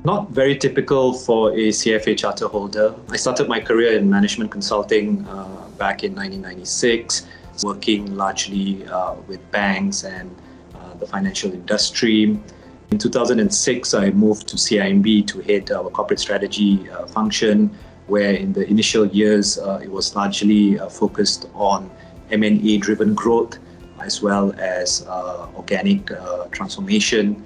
Not very typical for a CFA charter holder. I started my career in management consulting back in 1996, working largely with banks and the financial industry. In 2006, I moved to CIMB to head our corporate strategy function, where in the initial years, it was largely focused on M&A-driven growth, as well as organic transformation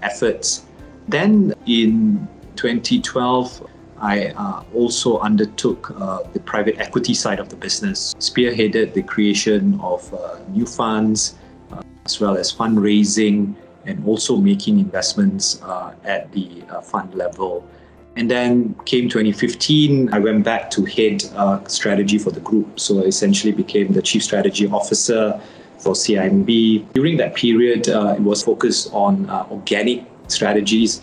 efforts. Then in 2012, I also undertook the private equity side of the business, spearheaded the creation of new funds, as well as fundraising, and also making investments at the fund level. And then came 2015, I went back to head strategy for the group. So I essentially became the Chief Strategy Officer for CIMB. During that period, it was focused on organic strategies,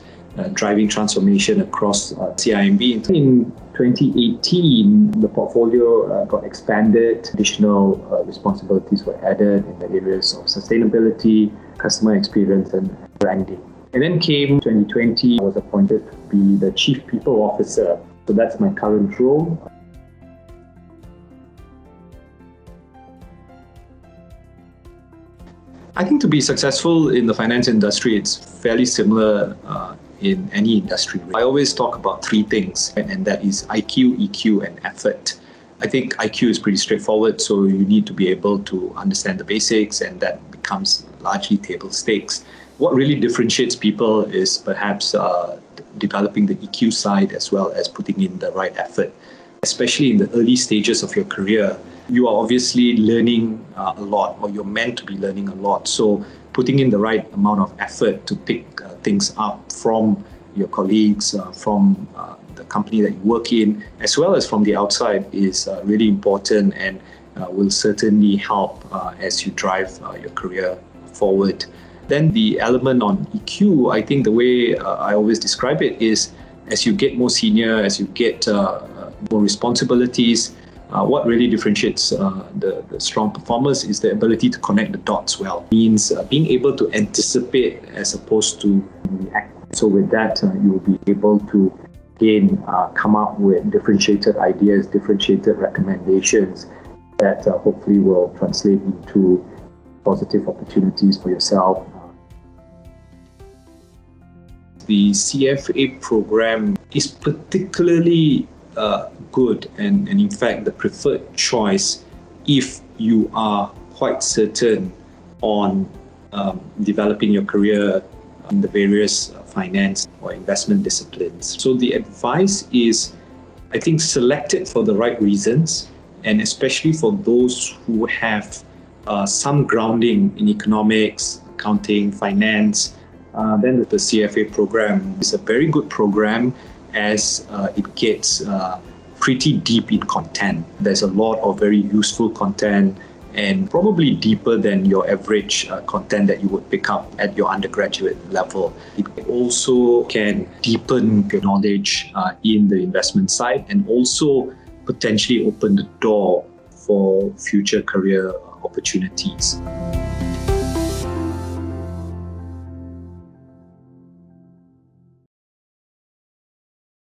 driving transformation across CIMB. In 2018, the portfolio got expanded. Additional responsibilities were added in the areas of sustainability, customer experience, and branding. And then came 2020, I was appointed to be the Chief People Officer. So that's my current role. I think to be successful in the finance industry, it's fairly similar in any industry. I always talk about three things, and that is IQ, EQ, and effort. I think IQ is pretty straightforward, so you need to be able to understand the basics, and that becomes largely table stakes. What really differentiates people is perhaps developing the EQ side as well as putting in the right effort. Especially in the early stages of your career, you are obviously learning a lot, or you're meant to be learning a lot. So putting in the right amount of effort to pick things up from your colleagues, from the company that you work in, as well as from the outside is really important and will certainly help as you drive your career forward. Then the element on EQ, I think the way I always describe it is as you get more senior, as you get more responsibilities, what really differentiates the strong performers is the ability to connect the dots well. It means being able to anticipate as opposed to react. So with that, you will be able to again come up with differentiated ideas, differentiated recommendations that hopefully will translate into positive opportunities for yourself. The CFA program is particularly good and in fact the preferred choice if you are quite certain on developing your career in the various finance or investment disciplines. So the advice is, I think, select it for the right reasons, and especially for those who have some grounding in economics, accounting, finance. Then the CFA program is a very good program as it gets pretty deep in content. There's a lot of very useful content and probably deeper than your average content that you would pick up at your undergraduate level. It also can deepen your knowledge in the investment side and also potentially open the door for future career opportunities.